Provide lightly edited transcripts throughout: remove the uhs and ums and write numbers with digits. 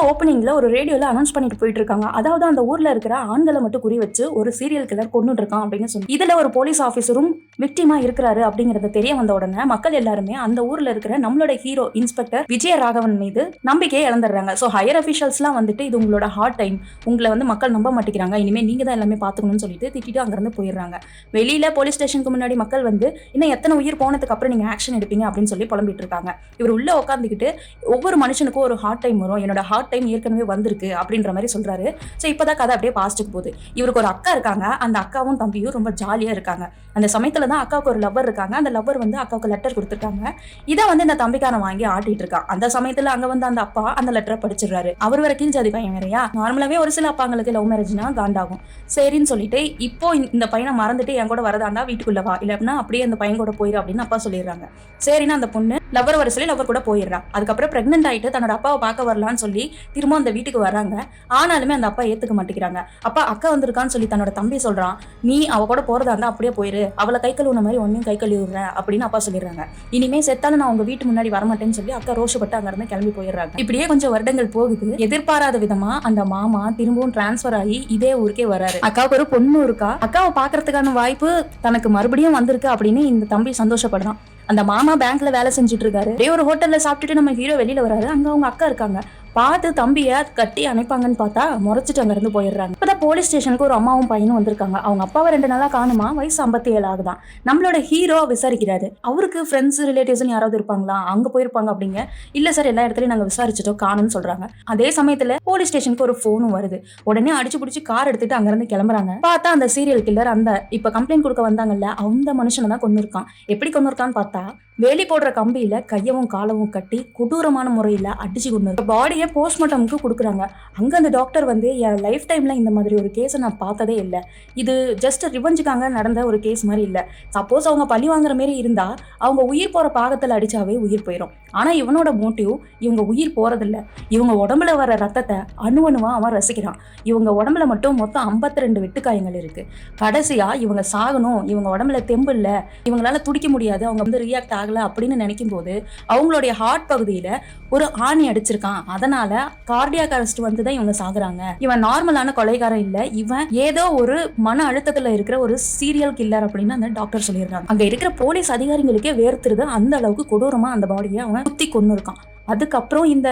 ஓப்பனிங்ல ஒரு ரேடியோல அனௌன்ஸ் பண்ணிட்டு போயிட்டு இருக்காங்க. அதாவது அந்த ஊர்ல இருக்கிற ஆண்களை மட்டும் குறி வச்சு ஒரு சீரியல் கில்லர் கொன்னுட்டு இருக்கான் அப்படின்னு சொல்லி இதுல ஒரு போலீஸ் ஆபீசரும் விக்டிமா இருக்கிறாரு அப்படிங்கறது தெரிய வந்த உடனே மக்கள் எல்லாருமே அந்த ஊர்ல இருக்கிற நம்மளோட ஹீரோ இன்ஸ்பெக்டர் விஜயராகவன் மீது நம்பிக்கையை இழந்துடுறாங்க. ஸோ ஹையர் அபிஷியல்ஸ்லாம் வந்துட்டு இது உங்களோட ஹார்ட் டைம், உங்களை வந்து மக்கள் நம்ப மாட்டேங்கிறாங்க, இனிமே நீங்க தான் எல்லாமே பாத்துக்கணும்னு சொல்லிட்டு திட்டிட்டு அங்கிருந்து போயிடுறாங்க. வெளியில போலீஸ் ஸ்டேஷனுக்கு முன்னாடி மக்கள் வந்து இன்னும் எத்தனை உயிர் போனதுக்கு அப்புறம் நீங்க ஆக்ஷன் எடுப்பீங்க அப்படின்னு சொல்லி புலம்பிட்டு இருக்காங்க. இவர் உள்ள உட்காந்துக்கிட்டு ஒவ்வொரு மனுஷனுக்கும் ஒரு ஹார்ட் டைம் வரும், என்னோட ஹார்ட் டைம் ஏற்கனவே வந்திருக்கு அப்படின்ற மாதிரி சொல்றாரு. ஸோ இப்போதான் கதை அப்படியே பாஸ்ட்டுக்கு போகுது. இவருக்கு ஒரு அக்கா இருக்காங்க, அந்த அக்காவும் தம்பியும் ரொம்ப ஜாலியா இருக்காங்க. அந்த சமயத்துல தான் அக்காவுக்கு ஒரு லவ்வர் இருக்காங்க. அந்த லவ்வர் வந்து அக்காவுக்கு லெட்டர் கொடுத்துருக்காங்க. இதை வந்து இந்த தம்பிக்காரன் வாங்கி ஆட்டிட்டு இருக்கான். அந்த சமயத்துல அங்க வந்து அந்த அப்பா அந்த லெட்டரை படிச்சிடறாரு. அவர் வர கீழ் ஜாதி பையன் வேறையா. நார்மலாவே ஒரு சில அப்பாங்களுக்கு லவ் மேரேஜ்னா காண்டாகும். சரின்னு சொல்லிட்டு இப்போ இந்த பையனை மறந்துட்டு என் கூட வரதாண்டா வீட்டுக்குள்ள வா, இல்லைன்னா அப்படியே அந்த பையன் கூட போயிரு அப்படின்னு அப்பா சொல்லிடுறாங்க. சரின்னு அந்த பொண்ணு லவ்வர் வர சொல்லி லவ்வர் கூட போயிடுறான். அதுக்கப்புறம் பிரெக்னென்ட் ஆயிட்டு தன்னோட அப்பாவை பார்க்க வரலான்னு சொல்லி திரும்ப அந்த வீட்டுக்கு வராங்க. ஆனாலுமே அந்த அப்பா ஏத்துக்க மாட்டேங்கிறாங்க. அப்பா அக்கா வந்திருக்கான்னு சொல்லி தன்னோட தம்பி சொல்றான், நீ அவ கூட போறதா இருந்தா அப்படியே போயிரு, அவளை கை கழுவுன மாதிரி ஒன்னையும் கை கழுவி விடுறேன் அப்படின்னு அப்பா சொல்லிடுறாங்க. இனிமே செத்தாலும் நான் உங்க வீட்டு முன்னாடி வரமாட்டேன்னு சொல்லி அக்கா ரோஷப்பட்டு அங்க இருந்து கிளம்பி போயிடுறாங்க. இப்படியே கொஞ்சம் வருடங்கள் போகுது. எதிர்பாராத விதமா அந்த மாமா திரும்பவும் டிரான்ஸ்பர் ஆகி இதே ஊருக்கே வராரு. அக்காவுக்கு ஒரு பொண்ணு இருக்கா. அக்காவை பாக்குறதுக்கான வாய்ப்பு தனக்கு மறுபடியும் வந்திருக்கு அப்படின்னு இந்த தம்பி சந்தோஷப்படுறான். அந்த மாமா பேங்க்ல வேலை செஞ்சுட்டு இருக்காரு. அப்படியே ஒரு ஹோட்டல்ல சாப்பிட்டுட்டு நம்ம ஹீரோ வெளியில வராரு. அங்க அவங்க அக்கா இருக்காங்க. பார்த்து தம்பிய கட்டி அணைப்பாங்கன்னு பார்த்தா முறைச்சிட்டு அங்க இருந்து போயிடுறாங்க. இப்பதான் போலீஸ் ஸ்டேஷனுக்கு ஒரு அம்மாவும் பையனும் வந்திருக்காங்க. அவங்க அப்பாவை 2 நாளா காணுமா, வயசு 57 ஆகுதான். நம்மளோட ஹீரோ விசாரிக்கிறாரு. அவருக்கு ஃப்ரெண்ட்ஸ் ரிலேட்டிவ்ஸ் யாராவது இருப்பாங்களா, அங்க போயிருப்பாங்க அப்படிங்க. இல்ல சார், எல்லா இடத்துலயும் நாங்க விசாரிச்சுட்டோம், காணும்னு சொல்றாங்க. அதே சமயத்துல போலீஸ் ஸ்டேஷனுக்கு ஒரு போனும் வருது. உடனே அடிச்சு பிடிச்சி கார் எடுத்துட்டு அங்க இருந்து கிளம்புறாங்க. பார்த்தா அந்த சீரியல் கில்லர் அந்த இப்ப கம்ப்ளைண்ட் கொடுக்க வந்தாங்கல்ல அந்த மனுஷனை தான் கொண்டு இருக்கான். எப்படி கொண்டு இருக்கான்னு பார்த்தா வேலி போடுற கம்பியில கையவும் காலவும் கட்டி கொடூரமான முறையில அடிச்சு கொண்டு பாடியை போஸ்ட்மார்ட்டமுக்கு கொடுக்குறாங்க. அங்க அந்த டாக்டர் வந்து என் லைஃப் டைம்ல இந்த மாதிரி ஒரு கேஸை நான் பார்த்ததே இல்லை, இது ஜஸ்ட் ரிவெஞ்சுக்காக நடந்த ஒரு கேஸ் மாதிரி இல்லை. சப்போஸ் அவங்க பழி வாங்குற மாதிரி இருந்தா அவங்க உயிர் போற பாகத்துல அடிச்சாவே உயிர் போயிடும். ஆனா இவனோட மோட்டிவ் இவங்க உயிர் போறதில்ல, இவங்க உடம்புல வர ரத்தத்தை அணுவணுவா அவன் ரசிக்கிறான். இவங்க உடம்புல மட்டும் மொத்தம் 52 வெட்டுக்காயங்கள் இருக்கு. கடைசியா இவங்க சாகணும், இவங்க உடம்புல தெம்பு இல்லை, இவங்களால துடிக்க முடியாது, அவங்க வந்து ரியாக்ட் ஆகல அப்படின்னு நினைக்கும் போது அவங்களுடைய ஹார்ட் பகுதியில ஒரு ஆணி அடிச்சிருக்கான். அதனால கார்டியாக் அரெஸ்ட் வந்துதான் இவங்க சாகுறாங்க. இவன் நார்மலான கொலைகாரன் இல்ல, இவன் ஏதோ ஒரு மன அழுத்தத்துல இருக்கிற ஒரு சீரியல் கில்லர் அப்படின்னு அந்த டாக்டர் சொல்லிடுறாங்க. அங்க இருக்கிற போலீஸ் அதிகாரிகளுக்கே வேர்த்துருது. அந்த அளவுக்கு கொடூரமா அந்த பாடியை அவன் குத்தி கொண்டு இருக்கான். அதுக்கப்புறம் இந்த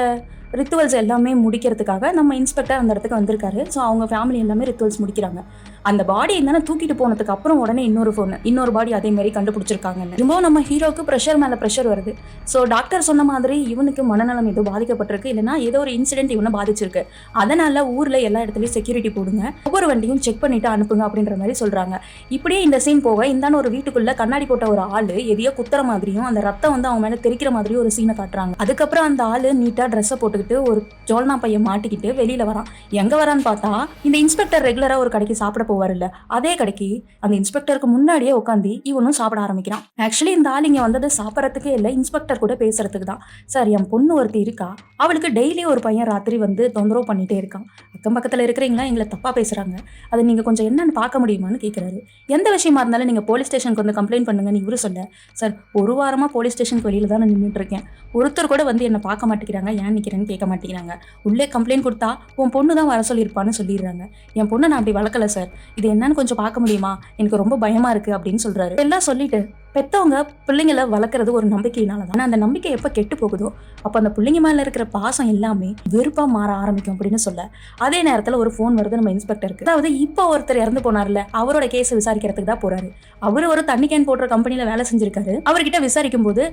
ரிச்சுவல்ஸ் எல்லாமே முடிக்கிறதுக்காக நம்ம இன்ஸ்பெக்டர் அந்த இடத்துக்கு வந்திருக்காரு. ஸோ அவங்க ஃபேமிலி எல்லாமே ரிச்சுவல்ஸ் முடிக்கிறாங்க. அந்த பாடி என்னன்னா தூக்கிட்டு போனதுக்கு அப்புறம் உடனே இன்னொரு பாடி அதே மாதிரி கண்டுபிடிச்சிருக்காங்க. ரொம்ப நம்ம ஹீரோக்கு ப்ரெஷர் மேல ப்ரெஷர் வருது. ஸோ டாக்டர் சொன்ன மாதிரி இவனுக்கு மனநலம் ஏதோ பாதிக்கப்பட்டிருக்கு, இல்லைன்னா ஏதோ ஒரு இன்சிடென்ட் இவனை பாதிச்சிருக்கு. அதனால ஊர்ல எல்லா இடத்துலயும் செக்யூரிட்டி போடுங்க, ஒவ்வொரு வண்டியும் செக் பண்ணிட்டு அனுப்புங்க அப்படின்ற மாதிரி சொல்றாங்க. இப்படியே இந்த சீன் போக இந்தான ஒரு வீட்டுக்குள்ள கண்ணாடி போட்ட ஒரு ஆளு எதையோ குத்துற மாதிரியும் அந்த ரத்தம் வந்து அவன் மேல தெரிக்கிற மாதிரியும் ஒரு சீனை காட்டுறாங்க. அதுக்கப்புறம் அந்த ஆளு நீட்டா ட்ரெஸ்ஸை போட்டுக்கிட்டு ஒரு ஜோல்னா பையன் மாட்டிக்கிட்டு வெளியில வரான். எங்க வரான்னு பார்த்தா இந்த இன்ஸ்பெக்டர் ரெகுலரா ஒரு கடைக்கு சாப்பிட போவார்ல, அதே கடைக்கு அந்த இன்ஸ்பெக்டருக்கு முன்னாடியே உட்காந்து இவனும் சாப்பிட ஆரம்பிக்கிறான். ஆக்சுவலி இந்த ஆள் இங்க வந்தது சாப்பிடறதுக்கே இல்லை, இன்ஸ்பெக்டர் கூட பேசுறதுக்கு தான். சார், என் பொண்ணு ஒருத்தி இருக்கா, அவளுக்கு டெய்லி ஒரு பையன் ராத்திரி வந்து தொந்தரவு பண்ணிட்டே இருக்கான், அக்கம் பக்கத்துல இருக்கிறீங்களா எங்களை தப்பா பேசுறாங்க, அதை நீங்க கொஞ்சம் என்னன்னு பார்க்க முடியுமான்னு கேட்கிறாரு. எந்த விஷயமா இருந்தாலும் நீங்க போலீஸ் ஸ்டேஷனுக்கு வந்து கம்ப்ளைண்ட் பண்ணுங்கன்னு இவரு சொல்ல, சார் ஒரு வாரமா போலீஸ் ஸ்டேஷனுக்கு வெளியில தான் நான் நின்றுட்டு இருக்கேன், ஒருத்தர் கூட வந்து என்ன பார்க்க மாட்டேங்கிறாங்க, ஏன் நிக்கிறேன்னு கேட்க மாட்டேங்கிறாங்க, உள்ளே கம்ப்ளைண்ட் கொடுத்தா உன் பொண்ணு தான் வர சொல்லியிருப்பான்னு சொல்லிடுறாங்க. என் பொண்ணு நான் அப்படி வளர்க்கல சார், இது என்னன்னு கொஞ்சம் பார்க்க முடியுமா, எனக்கு ரொம்ப பயமா இருக்கு அப்படின்னு சொல்றாரு. எல்லாம் சொல்லிட்டு பெத்தவங்க பிள்ளைங்களை வளர்க்கறது ஒரு நம்பிக்கையினாலதான். ஆனா அந்த நம்பிக்கை எப்ப கெட்டு போகுதோ அப்ப அந்த பிள்ளைங்க மேல இருக்கிற பாசம் எல்லாமே வெறுப்பா மாற ஆரம்பிக்கும் அப்படின்னு சொல்ல, அதே நேரத்துல ஒரு போன் வருது நம்ம இன்ஸ்பெக்டருக்கு. அதாவது இப்ப ஒருத்தர் இறந்து போனார்ல, அவரோட கேஸ் விசாரிக்கிறதுக்கு தான் போறாரு. அவரு ஒரு தண்ணி கேன் போடுற கம்பெனில வேலை செஞ்சிருக்காரு. அவர்கிட்ட விசாரிக்கும் போது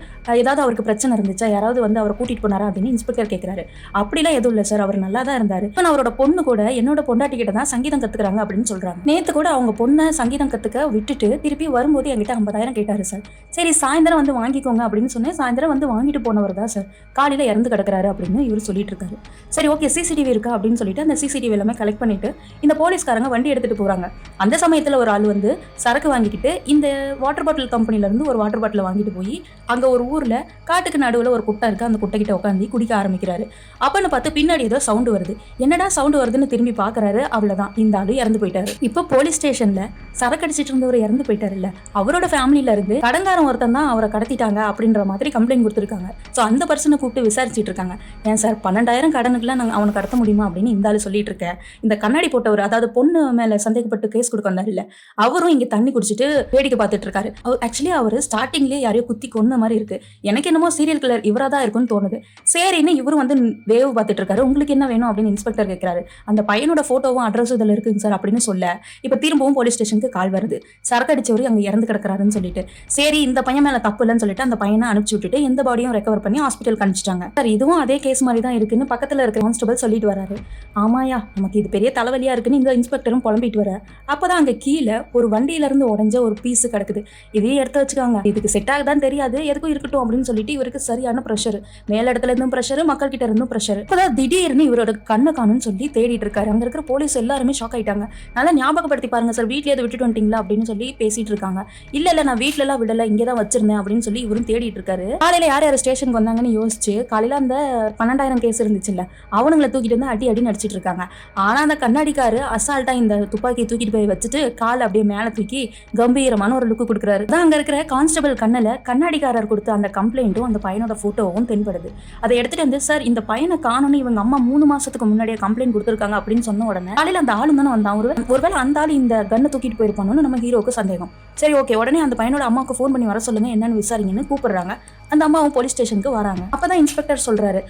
ஏதாவது அவருக்கு பிரச்சனை இருந்துச்சா, யாராவது வந்து அவரை கூட்டிட்டு போனாரா அப்படின்னு இன்ஸ்பெக்டர் கேட்கிறாரு. அப்படிலாம் எதுவும் இல்ல சார், அவர் நல்லா தான் இருந்தாரு, அவரோட பொண்ணு கூட என்னோட பொண்டாட்டி கிட்ட தான் சங்கீதம் கத்துக்கிறாங்க அப்படின்னு சொல்றாங்க. நேத்து கூட அவங்க பொண்ணை சங்கீதம் கத்துக்க விட்டுட்டு திருப்பி வரும்போது என்கிட்ட 50,000 கேட்டாரு சார். சரி சாயந்தரம் வந்து வாங்கிக்கோங்க அப்படின்னு சொன்னேன். சாயந்தரம் வந்து வாங்கிட்டு போனவர் தான் சார் காலையில இறந்து கிடக்குறாரு அப்படின்னு இவர் சொல்லிட்டு இருக்காரு. சரி ஓகே, சிசிடிவி இருக்கா அப்படின்னு சொல்லிட்டு அந்த சிசிடிவி எல்லாமே கலெக்ட் பண்ணிட்டு இந்த போலீஸ்காரங்க வண்டி எடுத்துட்டு போறாங்க. அந்த சமயத்துல ஒரு ஆள் வந்து சரக்கு வாங்கிக்கிட்டு இந்த வாட்டர் பாட்டில் கம்பெனில இருந்து ஒரு வாட்டர் பாட்டில் வாங்கிட்டு போய் அங்க ஒரு ஊர்ல காட்டுக்கு நடுவுல ஒரு குட்டை இருக்கு, அந்த குட்டை கிட்ட உட்காந்து குடிக்க ஆரம்பிக்கிறாரு. அப்பன்னு பார்த்து பின்னாடி ஏதோ சவுண்டு வருது. என்னடா சவுண்டு வருதுன்னு திரும்பி பாக்குறாரு. அவ்வளவுதான், இந்த ஆளு இறந்து போயிட்டாரு. இப்போ போலீஸ் ஸ்டேஷன்ல சரக்கு அடிச்சிட்டு இருந்தவர் இறந்து போயிட்டாரு இல்ல, அவரோட ஃபேமிலியில இருந்து வந்து கடங்காரன் ஒருத்தன் தான் அவரை கடத்திட்டாங்க அப்படின்ற மாதிரி கம்ப்ளைண்ட் கொடுத்துருக்காங்க. ஸோ அந்த பர்சனை கூப்பிட்டு விசாரிச்சுட்டு இருக்காங்க. ஏன் சார் 12,000 கடனுக்குலாம் நாங்கள் அவனை கடத்த முடியுமா அப்படின்னு இந்த ஆளு சொல்லிட்டு இருக்கேன். இந்த கண்ணாடி போட்டவர், அதாவது பொண்ணு மேல சந்தேகப்பட்டு கேஸ் கொடுக்க வந்தாரு இல்ல, அவரும் இங்க தண்ணி குடிச்சிட்டு வேடிக்கை பார்த்துட்டு இருக்காரு. ஆக்சுவலி அவர் ஸ்டார்டிங்லேயே யாரையோ குத்தி கொன்ன மாதிரி இருக்கு. எனக்கு என்னமோ சீரியல் கில்லர் இவரா தான் இருக்குன்னு தோணுது. சரின்னு இவரும் வந்து வேவு பார்த்துட்டு இருக்காரு. உங்களுக்கு என்ன வேணும் அப்படின்னு இன்ஸ்பெக்டர் கேட்கிறாரு. அந்த பையனோட போட்டோவும் அட்ரஸும் இதில் இருக்குங்க சார் அப்படின்னு சொல்ல, இப்போ திரும்பவும் போலீஸ் ஸ்டேஷனுக்கு கால் வருது. சரக்கு அடிச்சவரு அங்கே இறந்து கிடக்குறாருன்னு சொல்லிட்டு, சரி இந்த பையன் மேல தப்பு இல்லைன்னு சொல்லிட்டு அந்த பையனை அனுப்பிச்சு விட்டுட்டு எந்த பாடியும் ரெக்கவர் பண்ணி ஹாஸ்பிட்டல் அனுப்பிச்சிட்டாங்க. சார் இதுவும் அதே கேஸ் மாதிரி தான் இருக்குன்னு பக்கத்தில் இருக்கிற கான்ஸ்டபிள் சொல்லிட்டு வராரு. ஆமாயா, நமக்கு இது பெரிய தலைவலியா இருக்குன்னு இந்த இன்ஸ்பெக்டரும் புலம்பிட்டு வர, அப்பதான் அங்க கீழே ஒரு வண்டியில இருந்து உடஞ்ச ஒரு பீஸ் கிடக்குது. இதையே எடுத்து வச்சுக்காங்க, இதுக்கு செட் ஆகுதான் தெரியாது, எதுக்கும் இருக்கட்டும் அப்படின்னு சொல்லிட்டு இவருக்கு சரியான ப்ரெஷர், மேல இடத்துல இருந்தும் ப்ரெஷர், மக்கள் கிட்ட இருந்தும் ப்ரெஷர். இப்பதான் திடீர்னு இவரோட கண்ணை காணும்னு சொல்லி தேடிட்டு இருக்காரு. அங்க இருக்கிற போலீஸ் எல்லாருமே ஷாக் ஆயிட்டாங்க. நல்லா ஞாபகப்படுத்தி பாருங்க சார், வீட்லயே அதை விட்டுட்டு வந்துட்டீங்களா அப்படின்னு சொல்லி பேசிட்டு இருக்காங்க. இல்ல நான் வீட்டுல எல்லாம் விடல, இங்கதான் வச்சிருந்தேன் அப்படின்னு சொல்லி இவரும் தேடிட்டு இருக்காரு. காலையில யார் யார் ஸ்டேஷனுக்கு வந்தாங்கன்னு யோசிச்சு, காலையில அந்த 12,000 கேஸ் இருந்துச்சுல்ல, அவனுங்களை தூக்கிட்டு வந்து அடி நடிச்சிட்டு இருக்காங்க. ஆனா அந்த கண்ணாடிக்காரு அசால்ட்டா இந்த துப்பாக்கியை தூக்கிட்டு போய் வச்சுட்டு கால் அப்படியே மேல தூக்கி கம்பீரமான ஒரு லுக்கு கொடுக்குறாரு. அங்க இருக்கிற கான்ஸ்டபிள் கண்ணுல கண்ணாடிக்காரர் கொடுத்த அந்த கம்ப்ளைண்ட்டும் அந்த பையனோட போட்டோவும் தென்படுது. அதை எடுத்துட்டு வந்து, சார் இந்த பையனை காணும்னு இவங்க அம்மா 3 மாசத்துக்கு முன்னாடியே கம்ப்ளைண்ட் கொடுத்துருக்காங்க அப்படின்னு சொன்ன உடனே காலையில அந்த ஆளு தானே வந்தான். ஒருவேளை அந்த ஆளு இந்த கண்ணை தூக்கிட்டு போயிருப்பானு நம்ம ஹீரோக்கு சந்தேகம். சரி ஓகே, உடனே அந்த பையனோட அம்மாவுக்கு ஃபோன் பண்ணி வர சொல்லுங்க, என்னன்னு விசாரிங்கன்னு கூப்பிடுறாங்க. அந்த அம்மாவும் போலீஸ் ஸ்டேஷனுக்கு வராங்க. அப்பதான் இன்ஸ்பெக்டர் சொல்றாரு,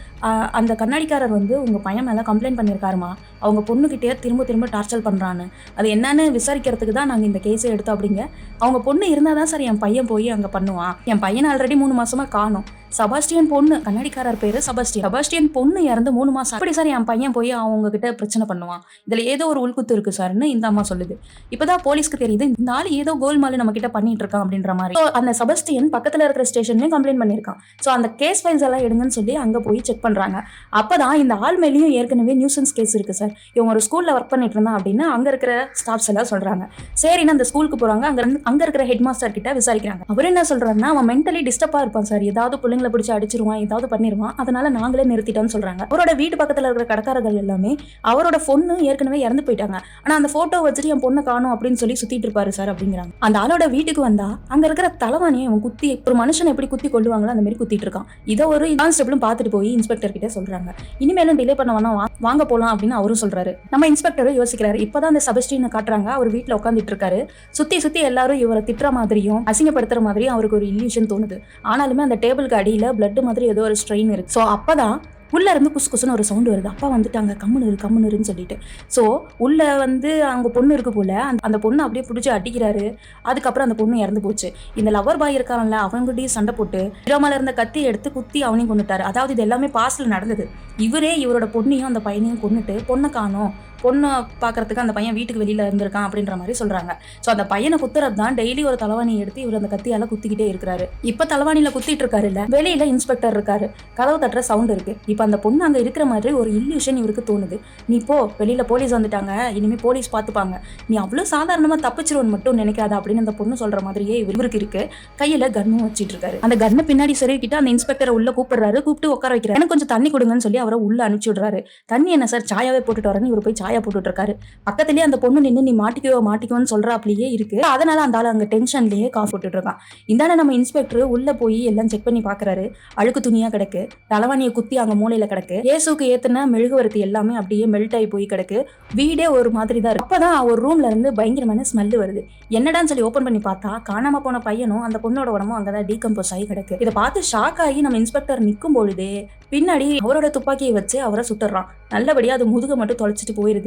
அந்த கண்ணாடிக்காரர் வந்து உங்க பையன் மேல கம்ப்ளைண்ட் பண்ணியிருக்காருமா, அவங்க பொண்ணுகிட்டே திரும்ப டார்ச்சர் பண்றான்னு, அது என்னன்னு விசாரிக்கிறதுக்கு தான் நாங்க இந்த கேஸை எடுத்தோம் அப்படிங்க. அவங்க பொண்ணு இருந்தாதான் சார் என் பையன் போய் அங்க பண்ணுவான். என் பையன் ஆல்ரெடி 3 மாசமா காணும். செபாஸ்டியன் பொண்ணு, கண்ணாடிக்காரர் பேரு செபாஸ்டியன் பொண்ணு இறந்து 3 மாசம். அப்படி சார் என் பையன் போய் அவங்க கிட்ட பிரச்சனை பண்ணுவான், இதுல ஏதோ ஒரு உள்குத்து இருக்கு சார்னு இந்த அம்மா சொல்லுது. இப்பதான் போலீஸ்க்கு தெரியுது இந்த ஆள் ஏதோ கோல்மாலு நம்ம கிட்ட பண்ணிட்டு இருக்கான் அப்படின்ற மாதிரி. அந்த செபாஸ்டியன் பக்கத்துல இருக்கிற ஸ்டேஷன்லயும் கம்ப்ளைண்ட் பண்ணிருக்கான். சோ அந்த கேஸ் ஃபைல்ஸ் எல்லாம் எடுங்கன்னு சொல்லி அங்க போய் செக் பண்றாங்க. அப்பதான் இந்த ஆள் மேலேயும் ஏற்கனவே நியூசன்ஸ் கேஸ் இருக்கு சார், இவங்க ஒரு ஸ்கூல்ல ஒர்க் பண்ணிட்டு இருந்தான் அப்படின்னு அங்க இருக்கிற ஸ்டாஃப்ஸ் எல்லாம் சொல்றாங்க. சரின்னு அந்த ஸ்கூலுக்கு போறாங்க. அங்க இருக்கிற ஹெட் மாஸ்டர் கிட்ட விசாரிக்கிறாங்க. அவர் என்ன சொல்றாருன்னா, அவன் மென்டலி டிஸ்டர்பா இருப்பான் சார், ஏதாவது பிள்ளைங்களை பிடிச்சி அடிச்சிருவான், ஏதாவது பண்ணிருவான், அதனால நாங்களே நிறுத்திட்டோம்னு சொல்றாங்க. அவரோட வீட்டு பக்கத்துல இருக்கிற கடைக்காரர்கள் எல்லாமே அவரோட பொண்ணு ஏற்கனவே இறந்து போயிட்டாங்க, ஆனா அந்த போட்டோ வச்சுட்டு என் பொண்ணை காணும் அப்படின்னு சொல்லி சுத்திட்டு இருப்பாரு சார் அப்படிங்கிறாங்க. அந்த ஆளோட வீட்டுக்கு வந்தா அங்க இருக்கிற தலைவாணியை அவன் குத்தி, ஒரு மனுஷன் எப்படி குத்தி கொள்ளுவாங்களோ அந்த மாதிரி குத்திட்டு இருக்கான். இதை ஒரு கான்ஸ்டபிளும் பார்த்துட்டு போய் இன்ஸ்பெக்டர் கிட்ட சொல்றாங்க. இனிமேலும் டிலே பண்ண வேணாம், வாங்க போலாம் அப்படின்னு அவரும் சொல்றாரு. நம்ம இன்ஸ்பெக்டரும் யோசிக்கிறாரு. இப்பதான் அந்த செபாஸ்டியனை காட்டுறாங்க, அவர் வீட்டுல உட்காந்துட்டு இருக்காரு. சுத்தி எல்லாரும் இவரை திட்டுற மாதிரியும் அசிங்கப்படுத்துற மாதிரியும் அவருக்கு ஒரு இல்யூஷன் தோணுது. ஆனாலுமே அந்த டேபிளுக்கு அடியில பிளட் மாதிரி ஏதோ ஒரு ஸ்ட்ரெயின் இருக்கு. ஸோ அப்பதான் உள்ள இருந்து குசுன்னு ஒரு சவுண்ட் வருது. அப்பா வந்துட்டாங்க, கம்முன்னு சொல்லிட்டு. ஸோ உள்ள வந்து அவங்க பொண்ணு இருக்கு போல, அந்த பொண்ணு அப்படியே பிடிச்சி அடிக்கிறாரு. அதுக்கப்புறம் அந்த பொண்ணு இறந்து போச்சு. இந்த லவர் பாய் இருக்கான்ல, அவங்ககிட்டயும் சண்டை போட்டு ஹீரோமால இருந்த கத்தி எடுத்து குத்தி அவனையும் கொண்டுட்டாரு. அதாவது இது எல்லாமே பாஸ்ட்ல நடந்தது. இவரோட பொண்ணையும் அந்த பையனையும் கொண்டுட்டு பொண்ணை காணோம், பொண்ணை பார்க்கறதுக்கு அந்த பையன் வீட்டுக்கு வெளியில இருந்திருக்கான் அப்படின்ற மாதிரி சொல்றாங்க. ஸோ அந்த பையனை குத்துறது தான் டெய்லி ஒரு தலைவாணி எடுத்து இவர் அந்த கத்தியால குத்திக்கிட்டே இருக்கிறாரு. இப்ப தலைவாணியில குத்திட்டு இருக்காரு இல்ல, வெளியில இன்ஸ்பெக்டர் இருக்காரு, கதவு தட்டுற சவுண்ட் இருக்கு. இப்ப அந்த பொண்ணு அங்க இருக்கிற மாதிரி ஒரு இல்லூஷன் இவருக்கு தோணுது. நீ போ, வெளியில போலீஸ் வந்துட்டாங்க, இனிமே போலீஸ் பாத்துப்பாங்க, நீ அவ்வளவு சாதாரணமா தப்பிச்சிருவன்னு மட்டும் நினைக்காத அப்படின்னு அந்த பொண்ணு சொல்ற மாதிரியே இவருக்கு இருக்கு. கையில கன்னும் வச்சிட்டு இருக்காரு. அந்த கன்னை பின்னாடி சொருகிட்டு அந்த இன்ஸ்பெக்டரை உள்ள கூப்பிடுறாரு. கூப்பிட்டு உட்கார வைக்கிறாரு. எனக்கு கொஞ்சம் தண்ணி கொடுங்கன்னு சொல்லி அவரை உள்ள அனுப்பிச்சு விடுறாரு. தண்ணி என்ன சார், சாயாவே போட்டுட்டு வரேன்னு இவர் போய் சாயா போட்டுட்டு இருக்காரு. பக்கத்துலயே அந்த பொண்ணு நின்று நீ மாட்டிக்குவோன்னு சொல்றாப்லயே இருக்கு. அதனால அந்த ஆள் அங்க டென்ஷன்லயே காஃபி போட்டுட்டு இருக்கான். இந்தான நம்ம இன்ஸ்பெக்டர் உள்ள போய் எல்லாம் செக் பண்ணி பாக்குறாரு. அழுக்கு துணியா கிடக்கு, தலைவாணியை குத்தி அங்க மூலையில கிடக்கு, ஏசுக்கு ஏத்துன மெழுகுவர்த்தி எல்லாமே அப்படியே மெல்ட் ஆகி போய் கிடக்கு. வீடே ஒரு மாதிரி தான் இருக்கு. அப்பதான் ஒரு ரூம்ல இருந்து பயங்கரமான ஸ்மெல் வருது. என்னடான்னு சொல்லி ஓபன் பண்ணி பார்த்தா காணாம போன பையனும் அந்த பொண்ணோட உடம்பும் அங்கதான் டீகம்போஸ் ஆகி கிடக்கு. இதை பார்த்து ஷாக் ஆகி நம்ம இன்ஸ்பெக்டர் நிக்கும் பொழுதே பின்னாடி அவரோட துப்பாக்கியை வச்சு அவரை சுட்டுறான். நல்லபடியா அது முதுக மட்டும் தொலைச்சிட்டு போயிருது.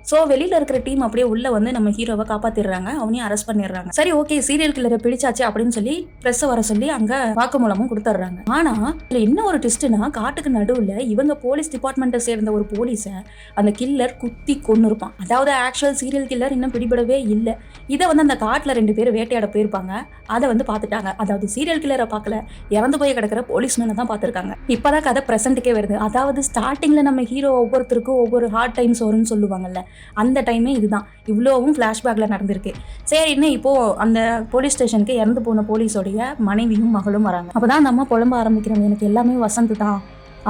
ஸோ வெளியில இருக்கிற டீம் அப்படியே உள்ள வந்து நம்ம ஹீரோவை காப்பாத்திடுறாங்க, அவனையும் அரெஸ்ட் பண்ணிடுறாங்க. சரி ஓகே, சீரியல் கில்லரை பிடிச்சாச்சு அப்படின்னு சொல்லி பிரஸ் வர சொல்லி அங்க வாக்குமூலமும் கொடுத்துட்றாங்க. ஆனா இதுல என்ன ஒரு ட்விஸ்ட்னா, காட்டுக்கு நடுவுல இவங்க போலீஸ் டிபார்ட்மெண்ட்டை சேர்ந்த ஒரு போலீஸை அந்த கில்லர் குத்தி கொன்னு இருப்பான். அதாவது ஆக்சுவல் சீரியல் கில்லர் இன்னும் பிடிபடவே இல்லை. இதை வந்து அந்த காட்டுல 2 பேர் வேட்டையாட போயிருப்பாங்க, அதை வந்து பாத்துட்டாங்க. அதாவது சீரியல் கில்லரை பார்க்கல, இறந்து போய் கிடக்கிற போலீஸ் மேல தான் பாத்துருக்காங்க. இப்பதான் கதை பிரசன்ட்டுக்கே வருது. அதாவது ஸ்டார்டிங்ல நம்ம ஹீரோ ஒவ்வொருத்தருக்கும் ஒவ்வொரு ஹார்ட் டைம்ஸ் வரும்னு சொல்லுவாங்கல்ல, அந்த டைமே இதுதான். இவ்வளவும் ஃபிளாஷ்பேக்ல நடந்திருக்கு. சரின்னு இப்போ அந்த போலீஸ் ஸ்டேஷனுக்கு இறந்து போன போலீஸோடைய மனைவியும் மகளும் வராங்க. அப்பதான் அந்த அம்மா புலம்ப ஆரம்பிக்கிறாங்க, எனக்கு எல்லாமே வசந்த் தான்,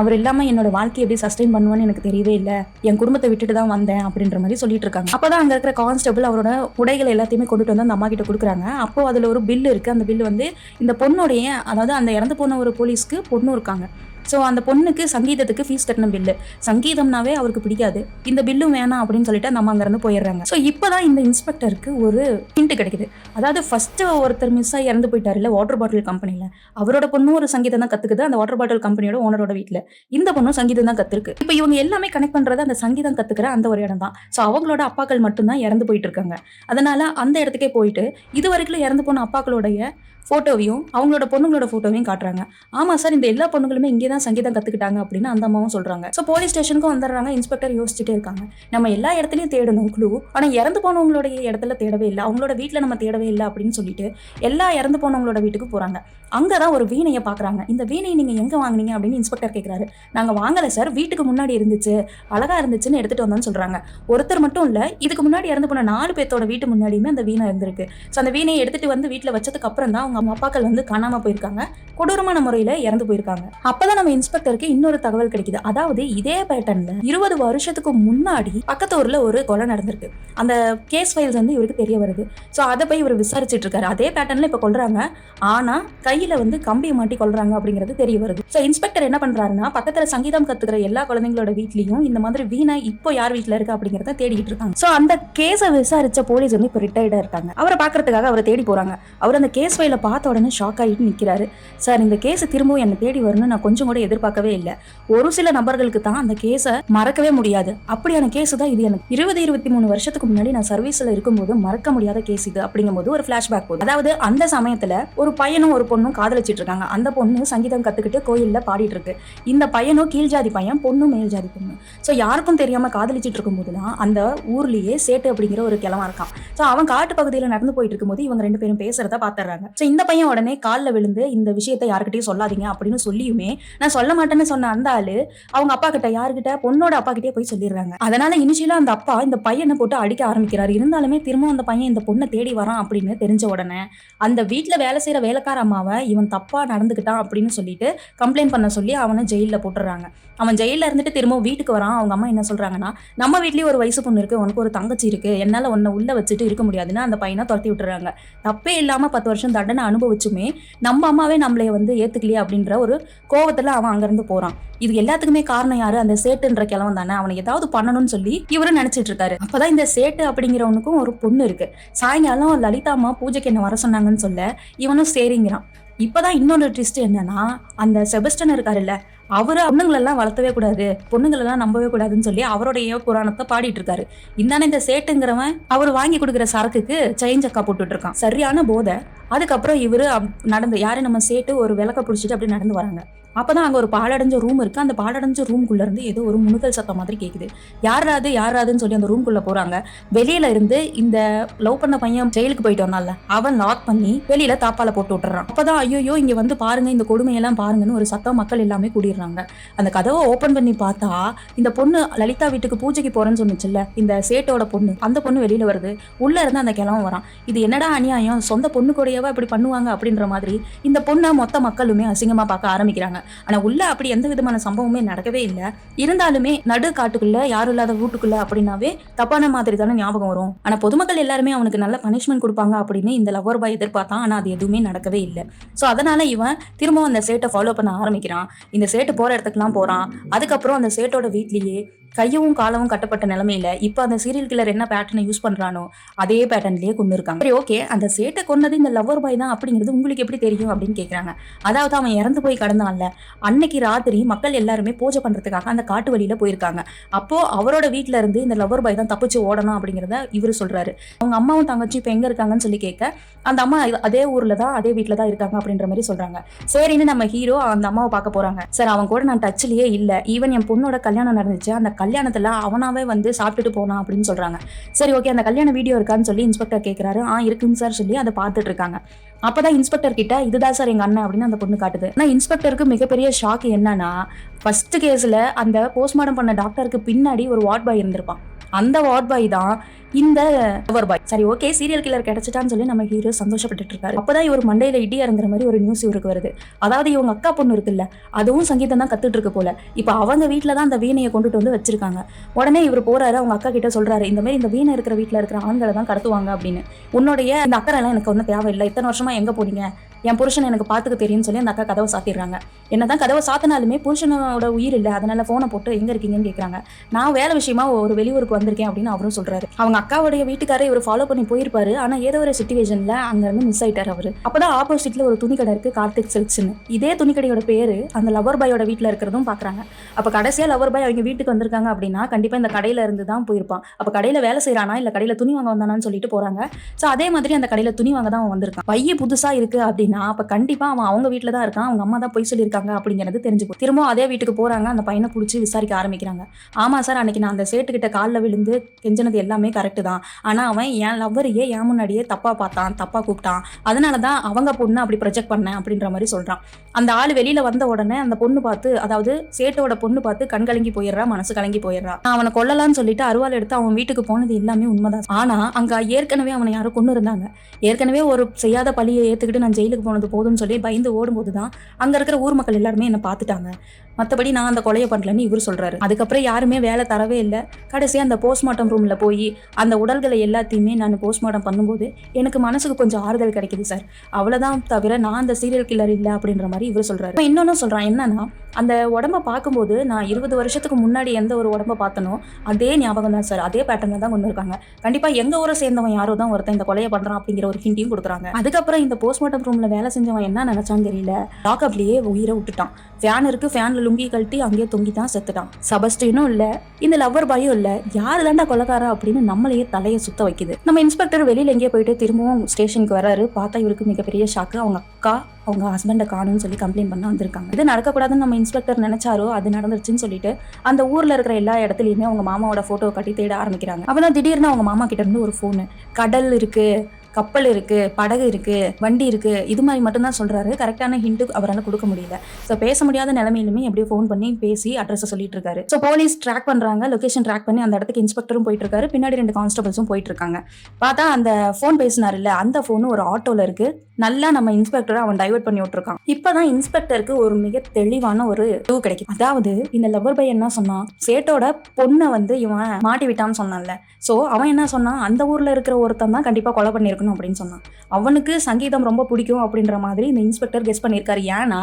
அவர் இல்லாம என்னோட வாழ்க்கையை எப்படி சஸ்டெயின் பண்ணுவேன்னு எனக்கு தெரியவே இல்லை, என் குடும்பத்தை விட்டுட்டு தான் வந்தேன் அப்படின்ற மாதிரி சொல்லிட்டு இருக்காங்க. அப்பதான் அங்க இருக்கிற கான்ஸ்டபிள் அவரோட உடைகள் எல்லாத்தையுமே கொண்டுட்டு வந்து அந்த அம்மா கிட்ட கொடுக்குறாங்க. அப்போ அதுல ஒரு பில் இருக்கு. அந்த பில் வந்து இந்த பொண்ணுடைய, அதாவது அந்த இறந்து போன ஒரு போலீஸ்க்கு பொண்ணு இருக்காங்க. ஸோ அந்த பொண்ணுக்கு சங்கீதத்துக்கு ஃபீஸ் கட்டின பில்லு. சங்கீதம்னாவே அவருக்கு பிடிக்காது, இந்த பில்லும் வேணாம் அப்படின்னு சொல்லிட்டு நம்ம அங்கேருந்து போயிடுறாங்க. ஸோ இப்போதான் இந்த இன்ஸ்பெக்டருக்கு ஒரு ஹிண்ட் கிடைக்குது. அதாவது ஃபர்ஸ்ட் ஒருத்தர் மிஸ் ஆகி இறந்து போயிட்டாரு இல்லை, வாட்டர் பாட்டில் கம்பெனியில். அவரோட பொண்ணும் ஒரு சங்கீதம் தான் கற்றுக்குது அந்த வாட்டர் பாட்டில் கம்பெனியோட ஓனரோட வீட்டில். இந்த பொண்ணும் சங்கீதம் தான் கற்றுருக்கு. இப்போ இவங்க எல்லாமே கனெக்ட் பண்ணுறது அந்த சங்கீதம் கற்றுக்கிற அந்த ஒரு இடம் தான். ஸோ அவங்களோட அப்பாக்கள் மட்டும்தான் இறந்து போயிட்டு இருக்காங்க. அதனால அந்த இடத்துக்கே போயிட்டு இது வரைக்கும் இறந்து போன அப்பாக்களுடைய ஃபோட்டோவையும் அவங்களோட பொண்ணுங்களோட ஃபோட்டோவையும் காட்டுறாங்க. ஆமாம் சார், இந்த எல்லா பொண்ணுங்களுமே இங்கே தான் சங்கீதம் கற்றுக்கிட்டாங்க அப்படின்னு அந்த அம்மாவும் சொல்கிறாங்க. ஸோ போலீஸ் ஸ்டேஷனுக்கும் வந்துடுறாங்க. இன்ஸ்பெக்டர் யோசிச்சுட்டே இருக்காங்க, நம்ம எல்லா இடத்துலையும் தேடணும் க்ளூ, ஆனால் இறந்து போனவங்களுடைய இடத்துல தேடவே இல்லை, அவங்களோட வீட்டில் நம்ம தேடவே இல்லை அப்படின்னு சொல்லிட்டு எல்லா இறந்து போனவங்களோட வீட்டுக்கு போகிறாங்க. அங்கே தான் ஒரு வீணையை பார்க்குறாங்க. இந்த வீணையை நீங்கள் எங்கே வாங்கினீங்க அப்படின்னு இன்ஸ்பெக்டர் கேட்குறாரு. நாங்கள் வாங்கலை சார், வீட்டுக்கு முன்னாடி இருந்துச்சு, அழகாக இருந்துச்சுன்னு எடுத்துகிட்டு வந்தோன்னு சொல்கிறாங்க. ஒருத்தர் மட்டும் இல்லை, இதுக்கு முன்னாடி இறந்து போன 4 பேர்த்தோட வீட்டு முன்னாடியுமே அந்த வீணை இருந்திருக்கு. ஸோ அந்த வீணையை எடுத்துகிட்டு வந்து வீட்டில் வச்சதுக்கு அப்புறம் தான் அவங்க அப்பாக்கள் வந்து காணாமல் போயிருக்காங்க, கொடூரமான முறையில் இறந்து போயிருக்காங்க. அப்பதான் நம்ம இன்ஸ்பெக்டருக்கு இன்னொரு தகவல் கிடைக்குது. அதாவது இதே பேட்டர்ன்ல 20 வருஷத்துக்கு முன்னாடி பக்கத்து ஊர்ல ஒரு கொலை நடந்திருக்கு. அந்த கேஸ் ஃபைல்ஸ் வந்து இவருக்கு தெரிய வருது. ஸோ அதை போய் இவர் விசாரிச்சுட்டு இருக்காரு. அதே பேட்டர்ன்ல இப்ப கொல்றாங்க, ஆனா கையில வந்து கம்பியை மாட்டி கொல்றாங்க அப்படிங்கிறது தெரிய வருது. ஸோ இன்ஸ்பெக்டர் என்ன பண்றாருன்னா, பக்கத்துல சங்கீதம் கத்துக்கிற எல்லா குழந்தைங்களோட வீட்லயும் இந்த மாதிரி வீணை இப்போ யார் வீட்டுல இருக்கு அப்படிங்கறத தேடிட்டு இருக்காங்க. ஸோ அந்த கேஸை விசாரிச்ச போலீஸ் வந்து இப்போ ரிட்டையர்டா இருக்காங்க. அவரை பாக்குறதுக்காக அவரை தேடி போறாங்க. அவர் அந்த கேஸ் ஃபைல பார்த்த உடனே ஷாக் ஆகிட்டு நிற்கிறாரு. சார், இந்த கேஸ் திரும்பவும் என்னை தேடி வரும்னு நான் கொஞ்சம் கூட எதிர்பார்க்கவே இல்லை. ஒரு சில நபர்களுக்கு தான் அந்த கேஸை மறக்கவே முடியாது, அப்படியான கேஸ் தான் இது. எனக்கு 20-23 வருஷத்துக்கு முன்னாடி நான் சர்வீஸ்ல இருக்கும்போது மறக்க முடியாத கேஸ் இது அப்படிங்கும்போது ஒரு பிளாஷ்பேக் போகுது. அதாவது அந்த சமயத்துல ஒரு பையனும் ஒரு பொண்ணும் காதலிச்சிட்டு இருக்காங்க. அந்த பொண்ணு சங்கீதம் கத்துக்கிட்டு கோயில்ல பாடிட்டு இருக்கு. இந்த பையனும் கீழ் ஜாதி பையன், பொண்ணும் மேல் ஜாதி பொண்ணு. ஸோ யாருக்கும் தெரியாம காதலிச்சிட்டு இருக்கும் போதுதான் அந்த ஊர்லயே சேட்டு அப்படிங்கிற ஒரு கிழவன் இருக்கான். ஸோ அவன் காட்டு பகுதியில் நடந்து போயிட்டு இருக்கும்போது இவங்க 2 பேரும் பேசுறத பாத்துறாங்க. ஸோ இந்த பையன் உடனே காலில் விழுந்து இந்த விஷயத்தை யாருக்கிட்டையும் சொல்லாதீங்க அப்படின்னு சொல்லியுமே நான் சொல்ல மாட்டேன்னு சொன்ன அந்த ஆளு அவங்க அப்பா கிட்ட, யாருக்கிட்ட, பொண்ணோட அப்பா கிட்டே போய் சொல்லிடுறாங்க. அதனால இனிஷியலா அந்த அப்பா இந்த பையனை போட்டு அடிக்க ஆரம்பிக்கிறாரு. இருந்தாலுமே திரும்ப அந்த பையன் இந்த பொண்ணை தேடி வரான் அப்படின்னு தெரிஞ்ச உடனே அந்த வீட்டுல வேலை செய்யற வேலைக்கார அம்மாவை இவன் தப்பா நடந்துக்கிட்டான் அப்படின்னு சொல்லிட்டு கம்ப்ளைண்ட் பண்ண சொல்லி அவனை ஜெயில போட்டுறாங்க. அவன் ஜெயில இருந்துட்டு திரும்ப வீட்டுக்கு வரான். அவங்க அம்மா என்ன சொல்றாங்கன்னா, நம்ம வீட்லயும் ஒரு வயசு பொண்ணு இருக்கு, உனக்கு ஒரு தங்கச்சி இருக்கு, என்னால உன்னை உள்ள வச்சுட்டு இருக்க முடியாதுன்னு அந்த பையனை துரத்தி விட்டுறாங்க. தப்பே இல்லாம 10 வருஷம் தண்டனை அனுபவிச்சுமே நம்ம அம்மாவே நம்மளே வந்து ஏத்துக்கலையே அப்படின்ற ஒரு கோவத்துல அவன் அங்கிருந்து போறான். இது எல்லாத்துக்குமே காரணம் யாரு? அந்த சேட்டுன்ற கிழவன் தானே. அவனை ஏதாவது பண்ணணும்னு சொல்லி இவரு நினைச்சிட்டு இருக்காரு. அப்பதான் இந்த சேட்டு அப்படிங்கிறவனுக்கும் ஒரு பொண்ணு இருக்கு. சாயங்காலம் லலிதா அம்மா பூஜைக்கு என்ன வர சொன்னாங்கன்னு சொல்ல இவனும் சரிங்கிறான். இப்பதான் இன்னொரு ட்விஸ்ட் என்னன்னா, அந்த செபஸ்டன் இருக்காருல்ல, அவரு பொண்ணுங்களெல்லாம் வளர்த்தவே கூடாது, பொண்ணுங்களெல்லாம் நம்பவே கூடாதுன்னு சொல்லி அவருடைய புராணத்தை பாடிட்டு இருக்காரு. இந்த சேட்டுங்கிறவன் அவர் வாங்கி கொடுக்குற சரக்குக்கு செயின் சக்கா போட்டுட்டு இருக்கான். சரியான போதை. அதுக்கப்புறம் இவரு நடந்து, யாரு நம்ம சேட்டு ஒரு விளக்க பிடிச்சிட்டு அப்படி நடந்து வராங்க. அப்பதான் அங்க ஒரு பாழடைஞ்ச ரூம் இருக்கு. அந்த பாழடைஞ்ச ரூம்குள்ள இருந்து ஏதோ ஒரு முணுகல் சத்தம் மாதிரி கேக்குது. யாராதுன்னு சொல்லி அந்த ரூம்குள்ள போறாங்க. வெளியில இருந்து இந்த லவ் பண்ண பையன் ஜெயிலுக்கு போயிட்டு வந்தால, அவன் லாக் பண்ணி வெளியில தாப்பால போட்டு விட்டுறான். அப்பதான் ஐயோ இங்க வந்து பாருங்க, இந்த கொடுமையெல்லாம் பாருங்கன்னு ஒரு சத்தம், மக்கள் எல்லாமே கூடிடுறாங்க. அந்த கதவை ஓபன் பண்ணி பார்த்தா இந்த பொண்ணு லலிதா வீட்டுக்கு பூஜைக்கு போறேன்னு சொன்னிச்சுல்ல, இந்த சேட்டோட பொண்ணு, அந்த பொண்ணு வெளியில வருது. உள்ள இருந்து அந்த கிழவன் வரான். இது என்னடா அநியாயம், சொந்த பொண்ணு கூடயவா இப்படி பண்ணுவாங்க அப்படின்ற மாதிரி இந்த பொண்ணை மொத்த மக்களுமே அசிங்கமா பார்க்க ஆரம்பிக்கிறாங்க. ஆனா உள்ள அப்படி எந்த விதமான சம்பவமே நடக்கவே இல்லை. இருந்தாலுமே நடு காட்டுக்குள்ள யாரும் இல்லாத வீட்டுக்குள்ள அப்படின்னாவே தப்பான மாதிரி தானே ஞாபகம் வரும். ஆனா பொதுமக்கள் எல்லாருமே அவனுக்கு நல்ல பனிஷ்மெண்ட் கொடுப்பாங்க அப்படின்னு இந்த லவ்வர் பாய் எதிர்பார்த்தான். ஆனா அது எதுவுமே நடக்கவே இல்லை. ஸோ அதனால இவன் திரும்பவும் அந்த சேட்டை ஃபாலோ பண்ண ஆரம்பிக்கிறான். இந்த சேட்டு போற இடத்துக்குலாம் போறான். அதுக்கப்புறம் அந்த சேட்டோட வீட்லயே கையவும் காலவும் கட்டப்பட்ட நிலைமையில இப்ப அந்த சீரியல் கில்லர் என்ன பேட்டர்னை யூஸ் பண்றானோ அதே பேட்டர்ன்லயே கொண்டு இருக்காங்க. சரி, ஓகே, அந்த சேட்டை கொன்னது இந்த லவ்வர் பாய் தான் அப்படிங்கிறது உங்களுக்கு எப்படி தெரியும் அப்படின்னு கேக்குறாங்க. அதாவது அவன் இறந்து போய் கடந்தான்ல, அன்னைக்கு ராத்திரி மக்கள் எல்லாருமே பூஜை பண்றதுக்காக அந்த காட்டு வழியில போயிருக்காங்க. அப்போ அவரோட வீட்டுல இருந்து இந்த லவ்வர் பாய் தான் தப்பிச்சு ஓடணும் அப்படிங்கிறத இவரு சொல்றாரு. அவங்க அம்மாவும் தங்கச்சி இப்ப எங்க இருக்காங்கன்னு சொல்லி கேட்க அந்த அம்மா அதே ஊர்ல தான், அதே வீட்டுல தான் இருக்காங்க அப்படின்ற மாதிரி சொல்றாங்க. சரின்னு நம்ம ஹீரோ அந்த அம்மாவை பார்க்க போறாங்க. சார், அவன் கூட நான் டச்லயே இல்ல, ஈவன் என் பொண்ணோட கல்யாணம் நடந்துச்சு, அந்த கல்யாணத்துல அவனாவே வந்து சாப்பிட்டுட்டு போனான் அப்படின்னு சொல்றாங்க. சரி, ஓகே, அந்த கல்யாண வீடியோ இருக்கான்னு சொல்லி இன்ஸ்பெக்டர் கேட்கிறாரு. இருக்குங்க சார் சொல்லி அதை பார்த்துட்டு இருக்காங்க. அப்பதான் இன்ஸ்பெக்டர் கிட்ட இதுதான் சார் எங்க அண்ணன் அப்படின்னு அந்த பொண்ணு காட்டுது. ஆனா இன்ஸ்பெக்டருக்கு மிகப்பெரிய ஷாக் என்னன்னா, ஃபர்ஸ்ட் கேஸ்ல அந்த போஸ்ட்மார்ட்டம் பண்ண டாக்டருக்கு பின்னாடி ஒரு வார்ட் பாய் இருந்திருப்பான். அந்த வார்ட் பாய் தான் இந்த லவர் பாய். சரி, ஓகே, சீரியல் கில்லர் கிடைச்சிட்டான்னு சொல்லி நம்ம ஹீரோ சந்தோஷப்பட்டு இருக்காரு. அப்பதான் இவர் மண்டையில இடி இறங்குற மாதிரி ஒரு நியூஸ் இவருக்கு வருது. அதாவது இவங்க அக்கா பொண்ணு இருக்குல்ல, அதுவும் சங்கீதம் தான் கத்துட்டு இருக்கு போல. இப்ப அவங்க வீட்டுல தான் அந்த வீணையை கொண்டுட்டு வந்து வச்சிருக்காங்க. உடனே இவர் போறாரு, அவங்க அக்கா கிட்ட சொல்றாரு, இந்த மாதிரி இந்த வீணை இருக்கிற வீட்டுல இருக்கிற ஆண்களை தான் கடத்துவாங்க அப்படின்னு. உன்னுடைய இந்த அக்கறை எல்லாம் எனக்கு ஒன்றும் தேவையில்லை, இத்தனை வருஷமா எங்க போனீங்க, என் புருஷன் எனக்கு பாத்துக்க தெரியும்னு சொல்லி அந்த அக்கா கதவை சாத்திடுறாங்க. என்னதான் கதவை சாத்தினாலுமே புருஷனோட உயிர் இல்லை, அதனால போனை போட்டு எங்க இருக்கீங்கன்னு கேட்கறாங்க. நான் வேலை விஷயமா ஒரு வெளியூருக்கு வந்திருக்கேன் அப்படின்னு அவரும் சொல்றாரு. அவங்க அக்காவுடைய வீட்டுக்காரரை இவர் ஃபாலோ பண்ணி போயிருப்பாரு. ஆனா ஏதோ ஒரு சிச்சுவேஷன்ல அங்க இருந்து மிஸ் ஆயிட்டாரு அவரு. அப்பதான் ஆப்போசிட்ல ஒரு துணிக்கடை இருக்கு, கார்த்திக் சில்க்ஸ்னு. இதே துணிக்கடையோட பேரு அந்த லவர் பாயோட வீட்டுல இருக்கிறதும் பாக்குறாங்க. அப்ப கடைசியா லவர் பாய் அவங்க வீட்டுக்கு வந்திருக்காங்க அப்படின்னா கண்டிப்பா இந்த கடையில இருந்து தான் போயிருப்பான். அப்ப கடையில வேலை செய்யறானா இல்ல கடையில துணி வாங்க வந்தானான்னு சொல்லிட்டு போறாங்க. சோ அதே மாதிரி அந்த கடையில துணி வாங்க தான் அவன் வந்திருக்கான். பைய புதுசா இருக்கு அப்படின்னா அப்ப கண்டிப்பா அவன் அவங்க வீட்டுல தான் இருக்கான், அவங்க அம்மா தான் போய் சொல்லியிருக்காங்க அப்படிங்கிறது தெரிஞ்சுக்கும். திரும்ப அதே வீட்டுக்கு போறாங்க, அந்த பையனை பிடிச்சி விசாரிக்க ஆரம்பிக்கிறாங்க. ஆமா சார், அன்னைக்கு நான் அந்த சேட்டுக்கிட்ட காலில் விழுந்து கெஞ்சினது எல்லாமே கரெக்டு தான். ஆனா அவன் என் லவ்வரையே என் முன்னாடியே தப்பா பார்த்தான், தப்பா கூப்பிட்டான், அதனாலதான் அவங்க பொண்ணு அப்படி ப்ரொஜெக்ட் பண்ணேன் அப்படின்ற மாதிரி சொல்றான். அந்த ஆள் வெளியில வந்த உடனே அந்த பொண்ணு பார்த்து, அதாவது சேட்டோட பொண்ணு பார்த்து கண் கலங்கி போயிடுறா, மனசு கலங்கி போயிடுறா. அவனை கொல்லலான்னு சொல்லிட்டு அருவாள் எடுத்து அவன் வீட்டுக்கு போனது எல்லாமே உண்மைதான். ஆனா அங்க ஏற்கனவே அவனை யாரும் கொண்டு இருந்தாங்க. ஏற்கனவே ஒரு செய்யாத பழியை ஏத்துக்கிட்டு நான் ஜெயிலுக்கு போனது போதும்னு சொல்லி பயந்து ஓடும்போது தான் அங்க இருக்கிற ஊர் மக்கள் எல்லாருமே என்ன பார்த்துட்டாங்க. மற்றபடி நான் அந்த கொலையை பண்ணலன்னு இவர் சொல்றாரு. அதுக்கப்புறம் யாருமே வேலை தரவே இல்லை. கடைசியா அந்த போஸ்ட்மார்ட்டம் ரூம்ல போய் அந்த உடல்களை எல்லாத்தையுமே நான் போஸ்ட்மார்ட்டம் பண்ணும்போது எனக்கு மனசுக்கு கொஞ்சம் ஆறுதல் கிடைக்குது சார், அவ்வளவுதான், தவிர நான் அந்த சீரியல் கில்லர் இல்லை அப்படின்ற மாதிரி இவர் சொல்றாரு. இன்னொன்னு சொல்றான் என்னன்னா, அந்த உடம்ப பார்க்கும்போது நான் 20 வருஷத்துக்கு முன்னாடி எந்த ஒரு உடம்ப பார்த்தனோ அதே ஞாபகம் தான் சார், அதே பேட்டர்ல தான் கொண்டு இருக்காங்க. கண்டிப்பா எங்க ஊரை சேர்ந்தவன் யாரோ தான் ஒருத்தன் இந்த கொலையை பண்றான் அப்படிங்கிற ஒரு ஹிண்டையும் கொடுக்குறாங்க. அதுக்கப்புறம் இந்த போஸ்ட்மார்ட்டம் ரூம்ல வேலை செஞ்சவன் என்ன நினைச்சான்னு தெரியல, லாக்அப்லயே உயிரை விட்டுட்டான். ஃபேன் இருக்கு, ஃபேன்ல லுங்கி கழட்டி அங்கேயே தொங்கிட்டான், செத்துட்டான். சபஸ்டினும் இல்ல, இந்த லவ்வர் பாயும் இல்ல, யாரு தாண்டா கொலைக்காரா அப்படின்னு நம்மளையே தலையை சுத்த வைக்குது. நம்ம இன்ஸ்பெக்டர் வெளியில எங்கேயே போயிட்டு திரும்பவும் ஸ்டேஷனுக்கு வராரு. பார்த்தா இவருக்கு மிகப்பெரிய ஷாக்கு. அவங்க அக்கா அவங்க ஹஸ்பண்டை காணும்னு சொல்லி கம்ப்ளைண்ட் பண்ண வந்திருக்காங்க. இது நடக்கக்கூடாதுன்னு நம்ம இன்ஸ்பெக்டர் நினைச்சாரோ அது நடந்துருச்சுன்னு சொல்லிட்டு அந்த ஊர்ல இருக்கிற எல்லா இடத்துலயுமே அவங்க மாமாவோட போட்டோ கட்டி தேட ஆரம்பிக்கிறாங்க. அப்பதான் திடீர்னு அவங்க மாமா கிட்ட இருந்து ஒரு போனு, கடல் இருக்கு, கப்பல் இருக்கு, படகு இருக்கு, வண்டி இருக்கு, இது மாதிரி மட்டும்தான் சொல்றாரு. கரெக்டான ஹிண்ட் அவரால் கொடுக்க முடியல. ஸோ பேச முடியாத நிலைமையிலுமே எப்படியோ ஃபோன் பண்ணி பேசி அட்ரஸ் சொல்லிட்டு இருக்காரு. ஸோ போலீஸ் ட்ராக் பண்றாங்க, லொகேஷன் ட்ராக் பண்ணி அந்த இடத்துக்கு இன்ஸ்பெக்டரும் போயிட்டு இருக்காரு, பின்னாடி 2 கான்ஸ்டபிள்ஸும் போயிட்டு இருக்காங்க. பார்த்தா அந்த ஃபோன் பேசினாரு இல்ல, அந்த ஃபோனு ஒரு ஆட்டோல இருக்கு. நல்லா நம்ம இன்ஸ்பெக்டரை அவன் டைவர்ட் பண்ணி விட்டுருக்கான். இப்பதான் இன்ஸ்பெக்டருக்கு ஒரு மிக தெளிவான ஒரு டூ கிடைக்கும். அதாவது இந்த லவ்வர் பாய் என்ன சொன்னான், சேட்டோட பொண்ணை வந்து இவன் மாட்டி விட்டான்னு சொன்னான்ல. ஸோ அவன் என்ன சொன்னான், அந்த ஊர்ல இருக்கிற ஒருத்தன் தான் கண்டிப்பா கொலை பண்ணியிருக்கணும் அப்படின்னு சொன்னான். அவனுக்கு சங்கீதம் ரொம்ப பிடிக்கும் அப்படின்ற மாதிரி இந்த இன்ஸ்பெக்டர் கெஸ் பண்ணியிருக்காரு. ஏன்னா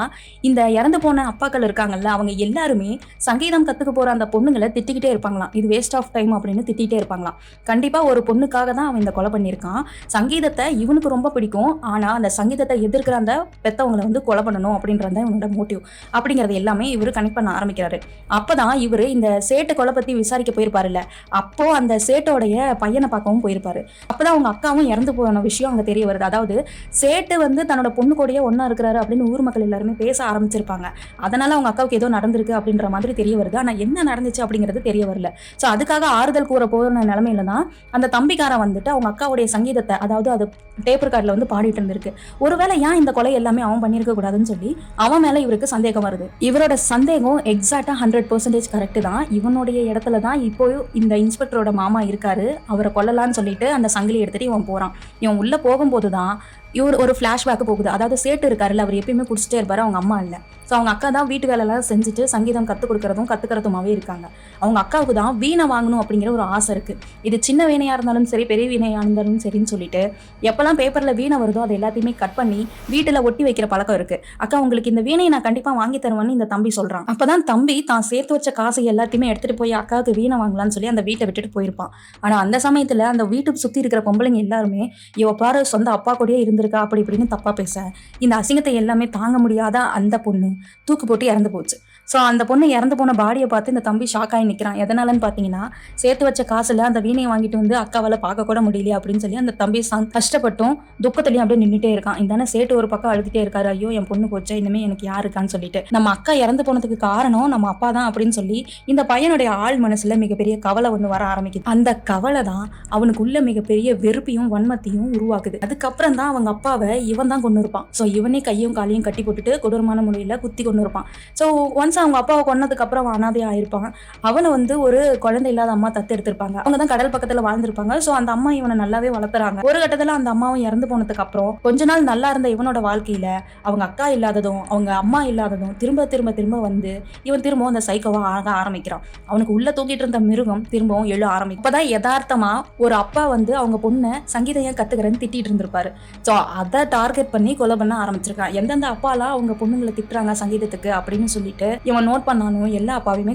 இந்த இறந்து போன அப்பாக்கள் இருக்காங்கல்ல, அவங்க எல்லாருமே சங்கீதம் கத்துக்க போற அந்த பொண்ணுங்களை திட்டிக்கிட்டே இருப்பாங்களாம். இது வேஸ்ட் ஆஃப் டைம் அப்படின்னு திட்டிகிட்டே இருப்பாங்களாம். கண்டிப்பா ஒரு பொண்ணுக்காக தான் அவன் இந்த கொலை பண்ணியிருக்கான். சங்கீதத்தை இவனுக்கு ரொம்ப பிடிக்கும், ஆனா அந்த சங்கீதத்தை எதிர்க்கிற அந்த பெத்தவங்களை வந்து கொலை பண்ணணும் அப்படின்றத இவனோட மோட்டிவ் அப்படிங்கறது எல்லாமே இவரு கனெக்ட் பண்ண ஆரம்பிக்கிறாரு. அப்பதான் இவரு இந்த சேட்டு கொலை பத்தி விசாரிக்க போயிருப்பாருல்ல, அப்போ அந்த சேட்டோடைய பையனை பார்க்கவும் போயிருப்பாரு. அப்பதான் அவங்க அக்காவும் இறந்து போன விஷயம் அங்க தெரிய வருது. அதாவது சேட்டு வந்து தன்னோட பொண்ணு கூடயே ஒன்னா இருக்கிறாரு அப்படின்னு ஊர் மக்கள் எல்லாருமே பேச ஆரம்பிச்சிருப்பாங்க. அதனால அவங்க அக்காவுக்கு ஏதோ நடந்திருக்கு அப்படின்ற மாதிரி தெரிய வருது. ஆனா என்ன நடந்துச்சு அப்படிங்கிறது தெரிய வரல. சோ அதுக்காக ஆறுதல் கூற போன நிலைமையில தான் அந்த தம்பிக்காரன் வந்துட்டு அவங்க அக்காவுடைய சங்கீதத்தை, அதாவது அது டேப் ரெக்கார்ட்ல வந்து பாடிட்டு இருந்திருக்கு. ஒருவேளை ஏன் இந்த கொலை எல்லாமே அவன் பண்ணிருக்க கூடாதுன்னு சொல்லி அவன் மேல இவருக்கு சந்தேகம் வருது. இவரோட சந்தேகம் எக்ஸாக்டா 100% கரெக்ட் தான். இவனுடைய இடத்துல தான் இப்போ இந்த இன்ஸ்பெக்டரோட மாமா இருக்காரு. அவரை கொல்லலான்னு சொல்லிட்டு அந்த சங்கிலி எடுத்துட்டு இவன் போறான். இவன் உள்ள போகும்போது தான் இவர் ஒரு ஃபிளாஷ்பேக் போகுது. அதாவது சேட்டு இருக்காருல்ல, அவர் எப்பயுமே குடிச்சிட்டே இருப்பாரு, அவங்க அம்மா இல்லை. ஸோ அவங்க அக்கா தான் வீட்டு வேலையெல்லாம் செஞ்சுட்டு சங்கீதம் கற்றுக் கொடுக்கறதும் கற்றுக்கிறதுமாவே இருக்காங்க. அவங்க அக்காவுக்கு தான் வீணை வாங்கணும் அப்படிங்கிற ஒரு ஆசை இருக்குது. இது சின்ன வீணையாக இருந்தாலும் சரி, பெரிய வீணையாக இருந்தாலும் சரின்னு சொல்லிட்டு எப்போல்லாம் பேப்பரில் வீணை வருதோ அதை எல்லாத்தையுமே கட் பண்ணி வீட்டில் ஒட்டி வைக்கிற பழக்கம் இருக்குது. அக்கா உங்களுக்கு இந்த வீணையை நான் கண்டிப்பாக வாங்கி தருவேன்னு இந்த தம்பி சொல்கிறான். அப்போ தான் தம்பி தான் சேர்த்து வச்ச காசை எல்லாத்தையுமே எடுத்துகிட்டு போய் அக்காவுக்கு வீணை வாங்கலான்னு சொல்லி அந்த வீட்டை விட்டுட்டு போயிருப்பான். ஆனால் அந்த சமயத்தில் அந்த வீட்டுக்கு சுற்றி இருக்கிற பொம்பளைங்க எல்லாருமே இவ பாரு சொந்த அப்பா கூடயே இருந்திருக்கா அப்படி இப்படின்னு தப்பாக பேச இந்த அசிங்கத்தை எல்லாமே தாங்க முடியாத அந்த பொண்ணு தூக்கு போட்டு இறந்து போச்சு. ஸோ அந்த பொண்ணு இறந்து போன பாடியை பார்த்து இந்த தம்பி ஷாக் ஆகி நிற்கிறான். எதனாலன்னு பார்த்தீங்கன்னா, சேர்த்து வச்ச காசுல அந்த வீணையை வாங்கிட்டு வந்து அக்காவால் பார்க்க கூட முடியலையே அப்படின்னு சொல்லி அந்த தம்பி கஷ்டப்பட்டும் துக்கத்துலையும் அப்படியே நின்றுட்டே இருக்கான். இந்த சேட்டு ஒரு பக்கம் அழுதுகிட்டே இருக்காரு, ஐயோ என் பொண்ணு போச்சா, இனிமே எனக்கு யார் இருக்கான்னு சொல்லிட்டு. நம்ம அக்கா இறந்து போனதுக்கு காரணம் நம்ம அப்பா தான் அப்படின்னு சொல்லி இந்த பையனுடைய ஆள் மனசுல மிகப்பெரிய கவலை ஒன்று வர ஆரம்பிக்குது. அந்த கவலை தான் அவனுக்குள்ள மிகப்பெரிய வெறுப்பையும் வன்மத்தையும் உருவாக்குது. அதுக்கப்புறம் தான் அவங்க அப்பாவை இவன் தான் கொண்டு இருப்பான். ஸோ இவனே கையும் காலையும் கட்டி போட்டுட்டு கொடூரமான முறையில் குத்தி கொண்டு இருப்பான். ஸோ ஒன்ஸ் மனுஷன் அவங்க அப்பாவை கொன்னதுக்கு அப்புறம் அனாதையா ஆயிருப்பான். அவனை வந்து ஒரு குழந்தை இல்லாத அம்மா தத்து எடுத்திருப்பாங்க. அவங்க தான் கடல் பக்கத்துல வாழ்ந்திருப்பாங்க. சோ அந்த அம்மா இவனை நல்லாவே வளர்த்துறாங்க. ஒரு கட்டத்துல அந்த அம்மாவும் இறந்து போனதுக்கு அப்புறம் கொஞ்ச நாள் நல்லா இருந்த இவனோட வாழ்க்கையில அவங்க அக்கா இல்லாததும் அவங்க அம்மா இல்லாததும் திரும்ப திரும்ப திரும்ப வந்து இவன் திரும்பவும் அந்த சைக்கோவா ஆக ஆரம்பிக்கிறான். அவனுக்கு உள்ள தூக்கிட்டு இருந்த மிருகம் திரும்பவும் எழ ஆரம்பிக்கும். இப்பதான் யதார்த்தமா ஒரு அப்பா வந்து அவங்க பொண்ணை சங்கீதம் ஏன் கத்துக்கிறேன்னு திட்டிட்டு இருந்திருப்பாரு. ஸோ அதை டார்கெட் பண்ணி கொலை பண்ண ஆரம்பிச்சிருக்கான். எந்தெந்த அப்பாலாம் அவங்க பொண்ணுங்களை திட்டுறாங்க சங்கீதத்துக்கு அப்படின்னு சொல்லிட்டு இவன் நோட் பண்ணாலும் எல்லா அப்பாவையுமே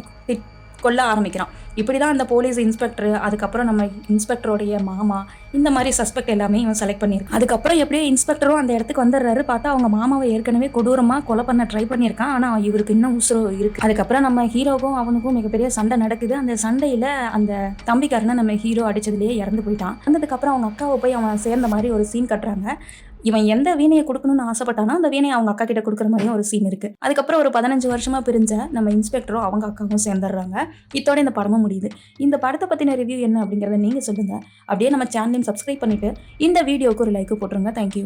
கொல்ல ஆரம்பிக்கிறான். இப்படிதான் அந்த போலீஸ் இன்ஸ்பெக்டர், அதுக்கப்புறம் நம்ம இன்ஸ்பெக்டருடைய மாமா, இந்த மாதிரி சஸ்பெக்ட் எல்லாமே இவன் செலக்ட் பண்ணியிருக்கான். அதுக்கப்புறம் எப்படியோ இன்ஸ்பெக்டரும் அந்த இடத்துக்கு வந்துடுறாரு. பார்த்தா அவங்க மாமாவை ஏற்கனவே கொடூரமா கொலை பண்ண ட்ரை பண்ணியிருக்கான். ஆனா இவருக்கு இன்னும் உசுறு இருக்கு. அதுக்கப்புறம் நம்ம ஹீரோக்கும் அவனுக்கும் மிகப்பெரிய சண்டை நடக்குது. அந்த சண்டையில அந்த தம்பிக்காரனை நம்ம ஹீரோ அடிச்சதுலேயே இறந்து போயிட்டான். வந்ததுக்கப்புறம் அவங்க அக்காவை போய் அவன் சேர்ந்த மாதிரி ஒரு சீன் கட்டுறாங்க. இவன் எந்த வீணையை கொடுக்கணும்னு ஆசைப்பட்டானோ அந்த வீணையை அவங்க அக்கா கிட்ட கொடுக்குற மாதிரியும் ஒரு சீன் இருக்கு. அதுக்கப்புறம் ஒரு 15 வருஷமா பிரிஞ்ச நம்ம இன்ஸ்பெக்டரும் அவங்க அக்காவும் சேர்ந்துடுறாங்க. இதோட இந்த படமும் முடியுது. இந்த படத்தை பத்தின ரிவ்யூ என்ன அப்படிங்கறத நீங்க சொல்லுங்க. அப்படியே நம்ம சேனலையும் சப்ஸ்கிரைப் பண்ணிட்டு இந்த வீடியோக்கு ஒரு லைக் போட்டுருங்க. தேங்க்யூ.